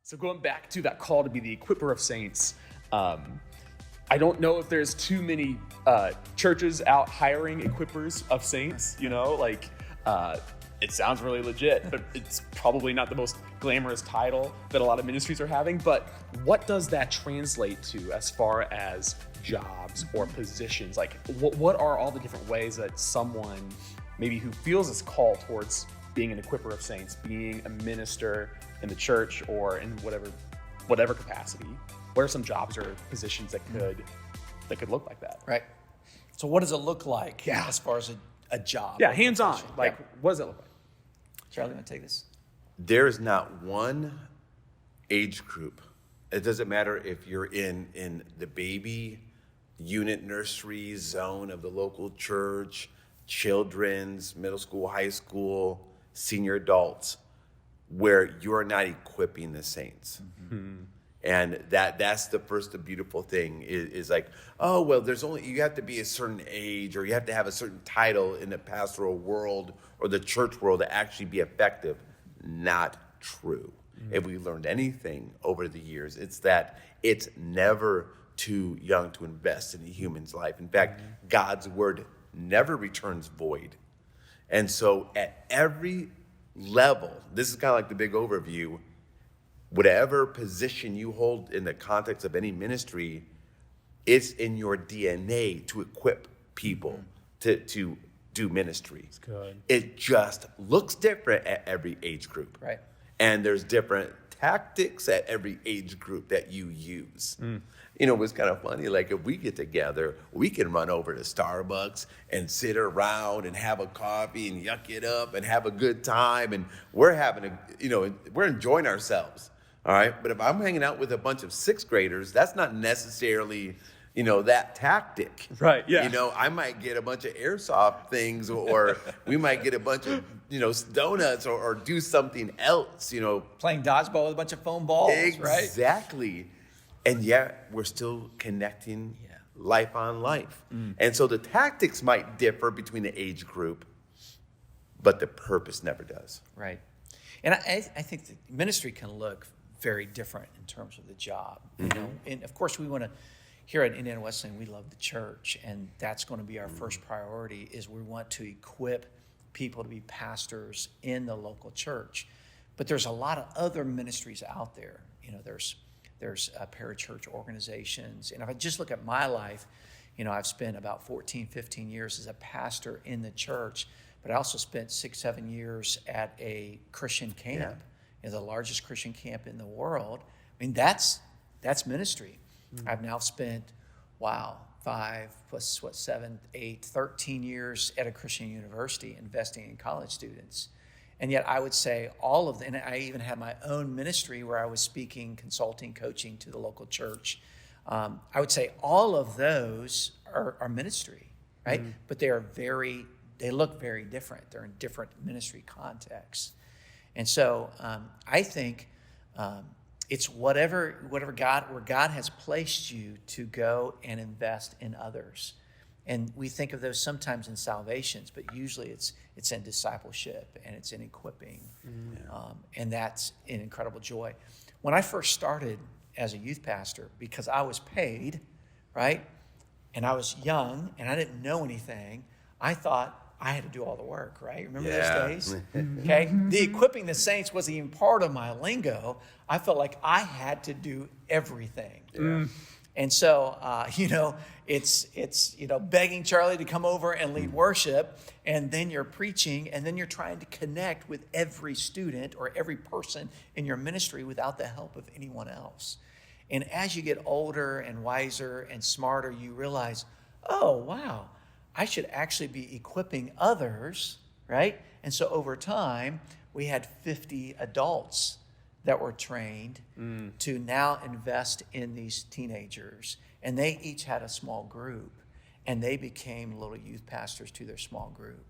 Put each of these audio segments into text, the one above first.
So going back to that call to be the equipper of saints, I don't know if there's too many churches out hiring equippers of saints, it sounds really legit, but it's probably not the most glamorous title that a lot of ministries are having. But what does that translate to as far as jobs or positions? Like, what are all the different ways that someone maybe who feels this call towards being an equipper of saints, being a minister in the church or in whatever capacity, what are some jobs or positions that could look like that? Right. So what does it look like as far as a job? Yeah, hands-on. What does it look like? Charlie, want to take this? There is not one age group. It doesn't matter if you're in the baby unit nursery zone of the local church, children's, middle school, high school, senior adults, where you're not equipping the saints. Mm-hmm. And that's the first beautiful thing is like, oh, well, you have to be a certain age or you have to have a certain title in the pastoral world or the church world to actually be effective. Not true. Mm-hmm. If we learned anything over the years, it's that it's never too young to invest in a human's life. In fact, God's word never returns void. And so at every level, this is kind of like the big overview, whatever position you hold in the context of any ministry, it's in your DNA to equip people to do ministry. That's good. It just looks different at every age group. Right. And there's different tactics at every age group that you use. It was kind of funny, like if we get together, we can run over to Starbucks and sit around and have a coffee and yuck it up and have a good time. And we're we're enjoying ourselves. All right. But if I'm hanging out with a bunch of sixth graders, that's not necessarily, that tactic. Right. Yeah. I might get a bunch of airsoft things or we might get a bunch of, donuts or do something else, Playing dodgeball with a bunch of foam balls, right? Exactly. And yet we're still connecting life on life. And so the tactics might differ between the age group, but the purpose never does. Right. And I think the ministry can look very different in terms of the job. And of course we want to, here at Indiana Wesleyan, we love the church, and that's going to be our first priority is we want to equip people to be pastors in the local church. But there's a lot of other ministries out there. There's parachurch organizations. And if I just look at my life, I've spent about 14, 15 years as a pastor in the church, but I also spent 6-7 years at a Christian camp, the largest Christian camp in the world. I mean, that's ministry. I've now spent, 5 plus 7, 8, 13 years at a Christian university investing in college students. And yet I would say all of them, and I even had my own ministry where I was speaking, consulting, coaching to the local church. I would say all of those are ministry, right? But they look very different. They're in different ministry contexts. And so I think it's whatever where God has placed you to go and invest in others. And we think of those sometimes in salvations, but usually it's in discipleship and it's in equipping. And that's an incredible joy. When I first started as a youth pastor, because I was paid, right? And I was young and I didn't know anything, I thought I had to do all the work, right? Remember those days? Okay. The equipping the saints wasn't even part of my lingo. I felt like I had to do everything. And so, it's begging Charlie to come over and lead worship, and then you're preaching, and then you're trying to connect with every student or every person in your ministry without the help of anyone else. And as you get older and wiser and smarter, you realize, oh, wow, I should actually be equipping others, right? And so over time, we had 50 adults that were trained to now invest in these teenagers. And they each had a small group, and they became little youth pastors to their small group.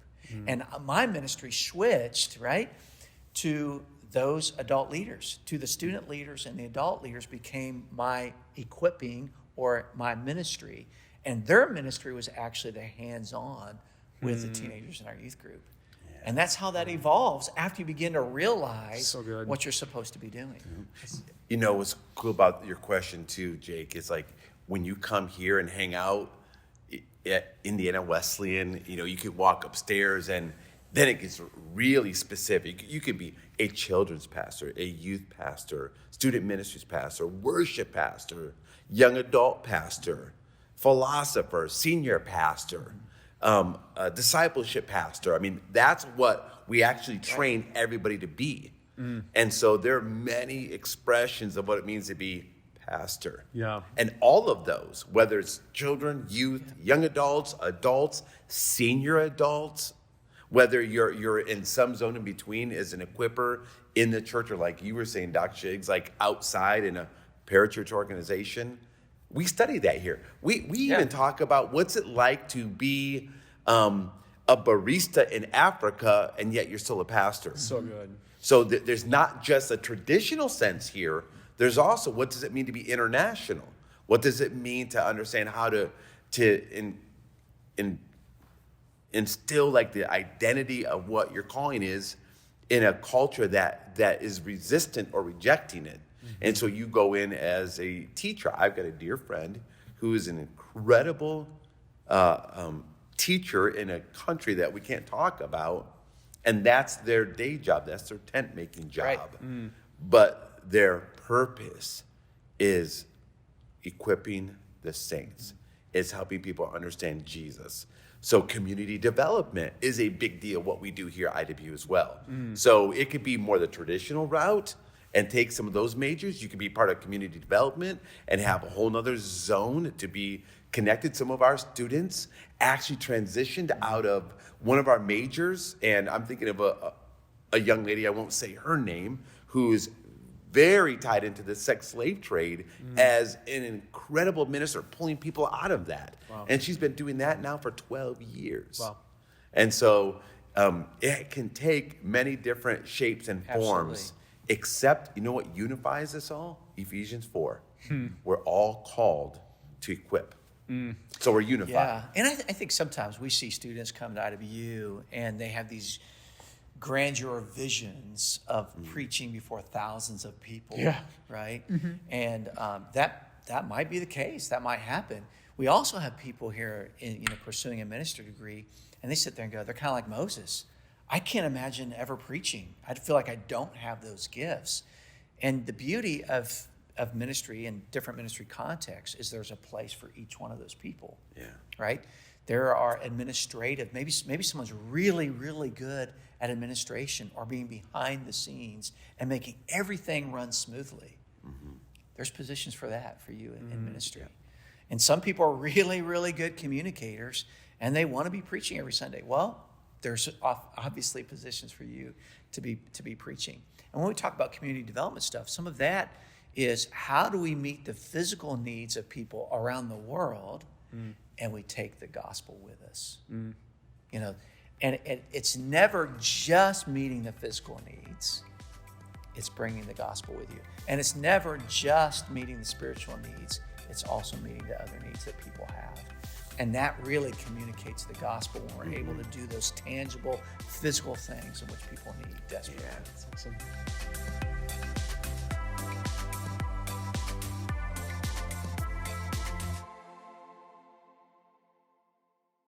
And my ministry switched, right, to those adult leaders, to the student leaders, and the adult leaders became my equipping or my ministry. And their ministry was actually the hands-on with the teenagers in our youth group. And that's how that evolves after you begin to realize So good. what you're supposed to be doing. You know, what's cool about your question too, Jake, is like when you come here and hang out at Indiana Wesleyan, you know, you could walk upstairs and then it gets really specific. You could be a children's pastor, a youth pastor, student ministries pastor, worship pastor, young adult pastor, philosopher, senior pastor, a discipleship pastor. I mean, that's what we actually train everybody to be. And so there are many expressions of what it means to be pastor. Yeah. And all of those, whether it's children, youth, young adults, senior adults, whether you're in some zone in between as an equipper in the church, or like you were saying, Dr. Shiggs, like outside in a parachurch organization, we study that here. We even talk about what's it like to be a barista in Africa, and yet you're still a pastor. So good. So there's not just a traditional sense here. There's also, what does it mean to be international? What does it mean to understand how to instill like the identity of what your calling is in a culture that is resistant or rejecting it? And so you go in as a teacher. I've got a dear friend who is an incredible teacher in a country that we can't talk about, and that's their day job. That's their tent making job. Right. But their purpose is equipping the saints. It's helping people understand Jesus. So community development is a big deal, what we do here at IW as well. So it could be more the traditional route and take some of those majors. You could be part of community development and have a whole nother zone to be connected. Some of our students actually transitioned out of one of our majors, and I'm thinking of a young lady, I won't say her name, who's very tied into the sex slave trade as an incredible minister, pulling people out of that. Wow. And she's been doing that now for 12 years. Wow. And so it can take many different shapes and forms. Absolutely. Except, you know what unifies us all? Ephesians 4. We're all called to equip. So we're unified. Yeah, and I think sometimes we see students come to IWU and they have these grandeur visions of preaching before thousands of people. Yeah. Right? And that might be the case. That might happen. We also have people here pursuing a ministry degree, and they sit there and go, they're kind of like Moses. I can't imagine ever preaching. I feel like I don't have those gifts. And the beauty of ministry and different ministry contexts is there's a place for each one of those people. Yeah. Right? There are administrative, maybe someone's really, really good at administration or being behind the scenes and making everything run smoothly. There's positions for that for you in ministry. Yeah. And some people are really, really good communicators and they want to be preaching every Sunday. Well, there's obviously positions for you to be preaching. And when we talk about community development stuff, some of that is how do we meet the physical needs of people around the world and we take the gospel with us. You know, and it's never just meeting the physical needs. It's bringing the gospel with you. And it's never just meeting the spiritual needs. It's also meeting the other needs that people have. And that really communicates the gospel when we're able to do those tangible, physical things in which people need desperately. Yeah, that's awesome.